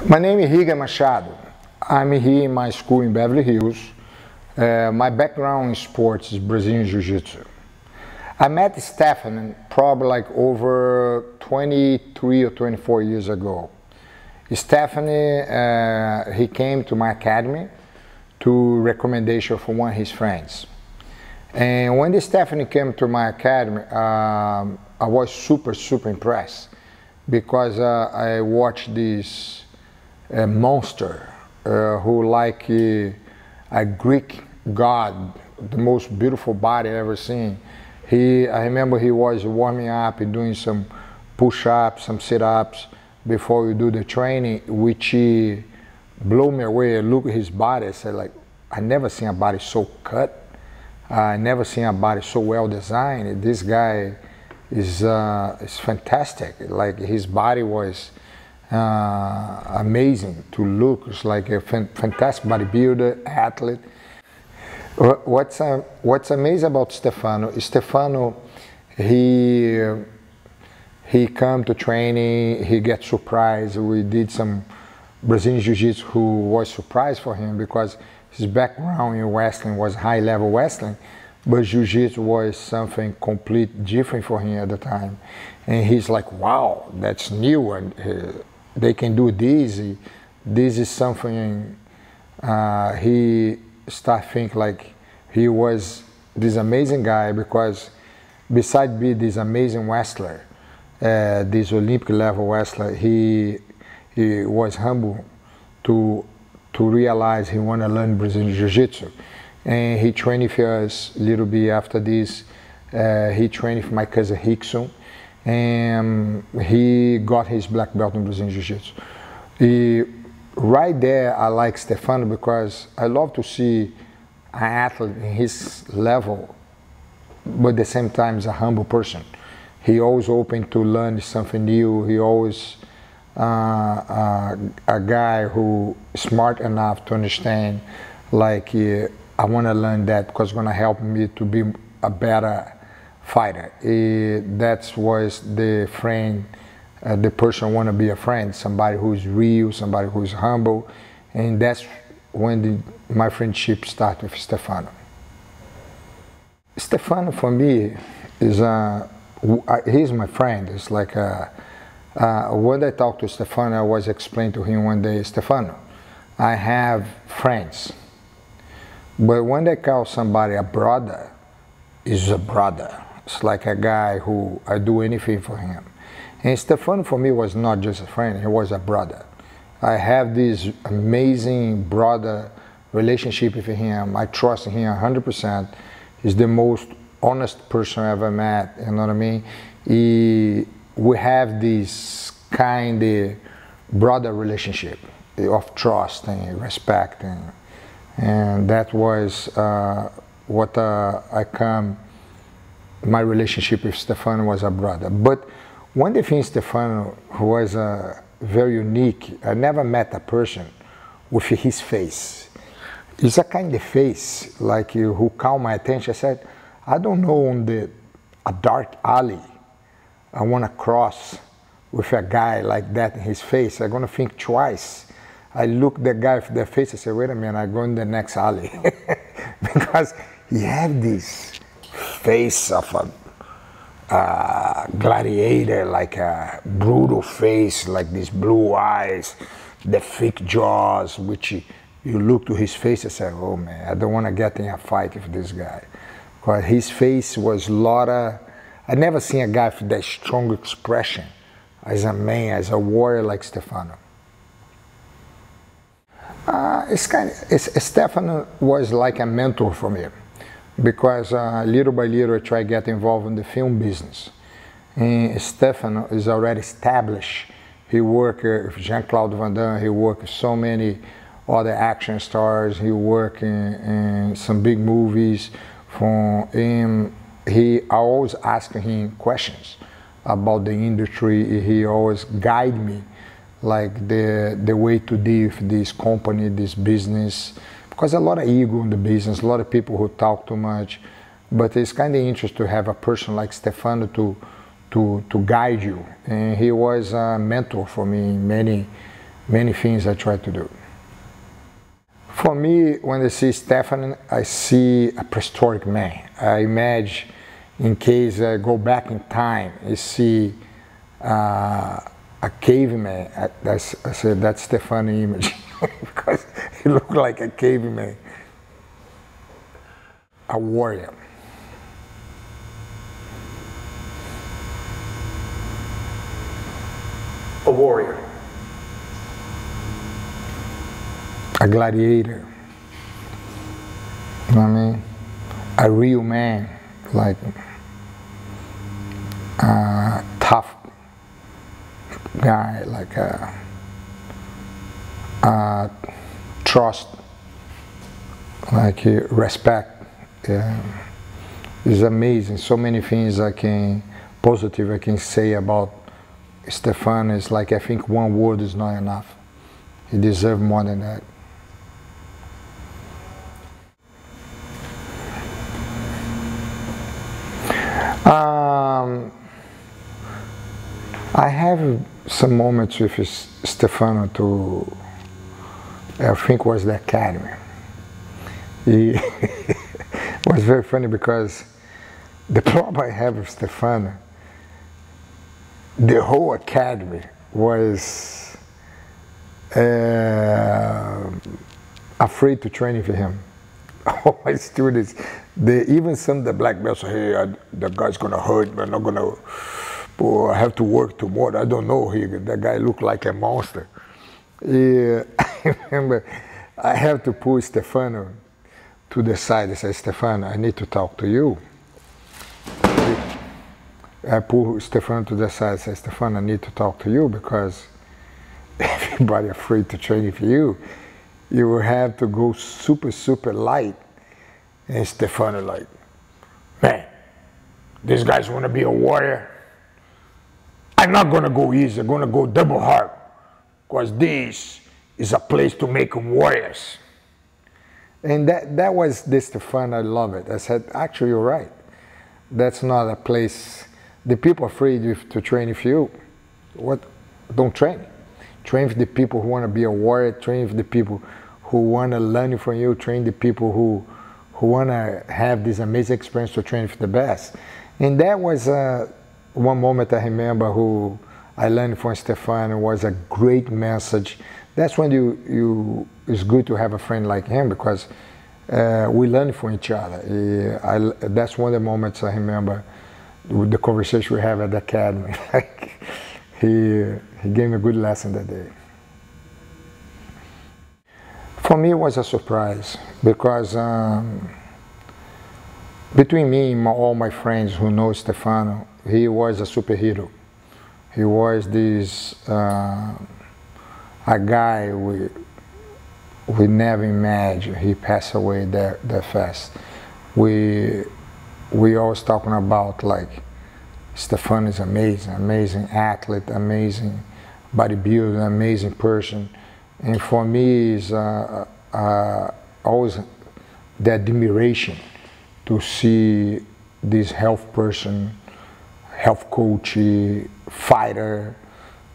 My name is Rigan Michado. I'm here in my school in Beverly Hills. My background in sports is Brazilian Jiu-Jitsu. I met Stefan probably like over 23 or 24 years ago. Stephanie, he came to my academy to recommendation from one of his friends. And when Stephanie came to my academy, I was super impressed because I watched this monster who like a Greek god, the most beautiful body I ever seen. I remember he was warming up and doing some push-ups, some sit-ups before we do the training, which blew me away. I look at his body, I said, like, I never seen a body so cut. I never seen a body so well designed. This guy is fantastic. Like, his body was amazing to look. It's like a fantastic bodybuilder, athlete. What's amazing about Stefano, he come to training, he gets surprised. We did some Brazilian Jiu-Jitsu who was surprised for him because his background in wrestling was high-level wrestling, but Jiu-Jitsu was something completely different for him at the time. And he's like, wow, that's new, and they can do this. This is something he started thinking like he was this amazing guy because besides being this amazing wrestler, this Olympic level wrestler, he was humble to realize he wanted to learn Brazilian Jiu-Jitsu. And he trained with us a little bit after this. He trained with my cousin Rickson, and he got his black belt in Brazilian Jiu-Jitsu. Right there, I like Stefano because I love to see an athlete in his level, but at the same time, he's a humble person. He always open to learn something new. He always a guy who is smart enough to understand, like, I want to learn that because it's going to help me to be a better fighter. That was the friend, the person want to be a friend, somebody who's real, somebody who's humble, and that's when my friendship started with Stefano. Stefano for me is he's my friend. It's like when I talked to Stefano, I was explaining to him one day, Stefano, I have friends, but when they call somebody a brother, is a brother. It's like a guy who I do anything for him. And Stefano for me was not just a friend, he was a brother. I have this amazing brother relationship with him. I trust him 100%. He's the most honest person I ever met, you know what I mean? We have this kind of brother relationship of trust and respect, and that was what my relationship with Stefano was a brother. But one of the things Stefano was very unique, I never met a person with his face. It's a kind of face like who caught my attention. I said, I don't know on a dark alley I want to cross with a guy like that in his face. I'm going to think twice. I look at the guy with the face, I say, wait a minute, I go in the next alley. Because he had this face of a gladiator, like a brutal face, like these blue eyes, the thick jaws, which you look to his face and say, oh man, I don't want to get in a fight with this guy. Because his face was a lot of, I never seen a guy with that strong expression as a man, as a warrior like Stefano. Stefano was like a mentor for me because little by little I tried to get involved in the film business. And Stefano is already established. He worked with Jean-Claude Van Damme, he worked with so many other action stars, he worked in some big movies. I always asked him questions about the industry. He always guided me like the way to deal with this company, this business, because a lot of ego in the business, a lot of people who talk too much, but it's kind of interesting to have a person like Stefano to guide you. And he was a mentor for me in many things I try to do. For me, when I see Stefano, I see a prehistoric man. I imagine, in case I go back in time, I see a caveman. I said that's Stefano image because he looked like a caveman, a warrior. A warrior. A gladiator. You know what I mean? A real man, like a tough guy, like a trust, like respect. It's amazing. So many things positive I can say about Stefano. Is like I think one word is not enough. He deserves more than that. I have some moments with Stefano I think was the academy. It was very funny because the problem I have with Stefano, the whole academy was afraid to train for him. All my students, even some of the black belts say, hey, the guy's gonna hurt me, I'm not gonna, I have to work tomorrow. I don't know, that guy looked like a monster. I remember I have to pull Stefano to the side. I said, Stefano, I need to talk to you. I pull Stefano to the side. I said, Stefano, I need to talk to you because everybody afraid to train for you. You will have to go super, super light. And Stefano like, man, these guys want to be a warrior. I'm not going to go easy. I'm going to go double hard because this is a place to make warriors. And that was the Stefano. I love it. I said, actually, you're right. That's not a place. The people afraid to train with you. What? Don't train. Train for the people who want to be a warrior. Train for the people who want to learn from you. Train the people who want to have this amazing experience to train for the best. And that was one moment I remember who I learned from Stefano. Was a great message. That's when it's good to have a friend like him because we learn from each other. That's one of the moments I remember with the conversation we have at the academy. He gave me a good lesson that day. For me, it was a surprise because between me and all my friends who know Stefano, he was a superhero. He was this a guy we never imagined. He passed away that fast. We always talking about like Stefano is amazing athlete, amazing bodybuilder, amazing person. And for me, is always the admiration to see this health person, health coach, fighter.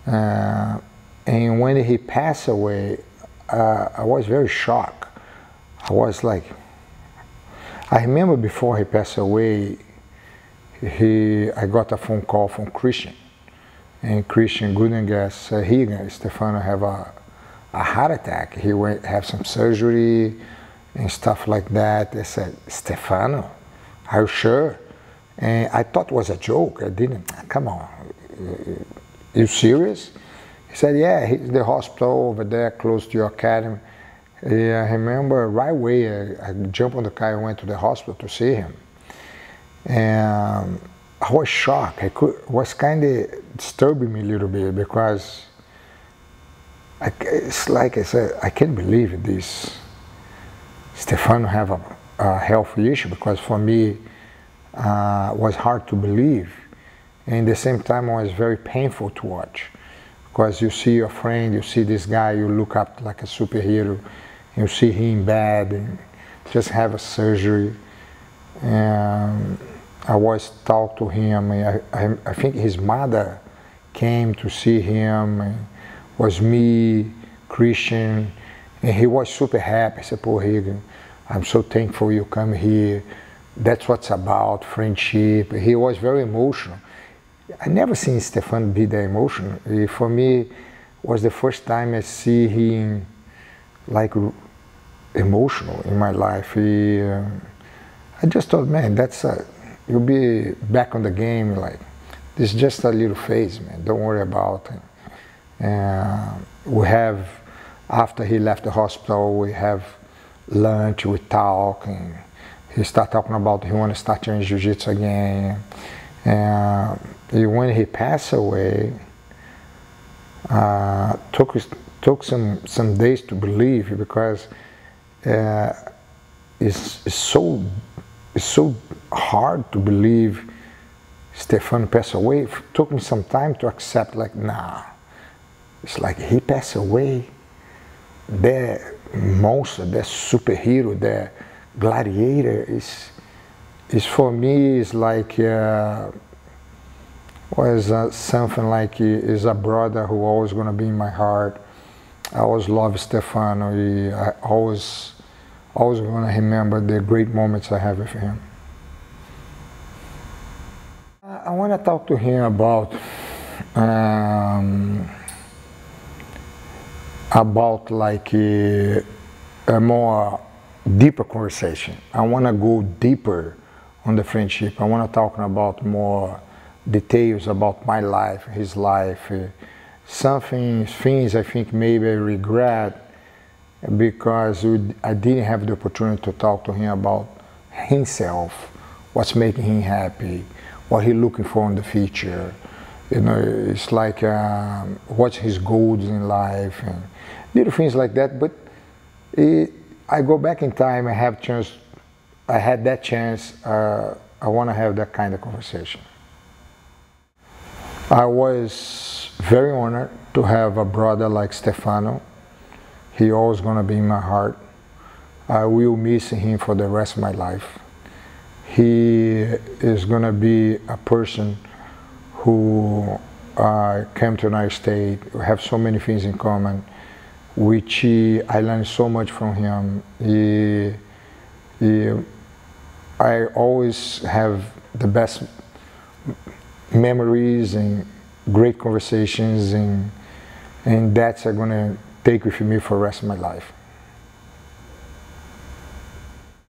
And when he passed away, I was very shocked. I was like, I remember before he passed away, I got a phone call from Christian. And Christian Gudengas said, Stefano have a heart attack. He went have some surgery and stuff like that. They said, Stefano, are you sure? And I thought it was a joke. I didn't, come on, you serious? He said, yeah, he's the hospital over there close to your academy. I remember right away, I jumped on the car and went to the hospital to see him. And I was shocked. It was kind of disturbing me a little bit because it's like I said, I can't believe this. Stefano have a health issue because for me, it was hard to believe. And at the same time, it was very painful to watch. Because you see your friend, you see this guy you look up like a superhero, you see him bad and just have a surgery. And I was talking to him, and I think his mother came to see him, and was me, Christian, and he was super happy. He said, "Poor Rigan, I'm so thankful you come here. That's what's about, friendship." He was very emotional. I never seen Stefan be that emotional. For me, it was the first time I see him like emotional in my life. I just thought, man, you'll be back on the game. Like, this is just a little phase, man. Don't worry about it. We have, after he left the hospital, we have lunch, we talk, and he started talking about he want to start training jiu-jitsu again. And when he passed away, took some days to believe, because it's so hard to believe Stefan passed away. It took me some time to accept, like, nah, it's like he passed away. That monster, that superhero, that gladiator is for me, is like was something like is a brother who always gonna be in my heart. I always love Stefano. I always gonna remember the great moments I have with him. I want to talk to him about like a more deeper conversation. I want to go deeper on the friendship. I want to talk about more details about my life, his life, things I think maybe I regret because I didn't have the opportunity to talk to him about himself, what's making him happy, what he's looking for in the future. You know, it's like what's his goals in life and little things like that. But I go back in time. I had that chance. I want to have that kind of conversation. I was very honored to have a brother like Stefano. He always gonna be in my heart. I will miss him for the rest of my life. He is gonna be a person who came to the United States. We have so many things in common, which I learned so much from him. I always have the best memories and great conversations, and that's I'm gonna take with me for the rest of my life.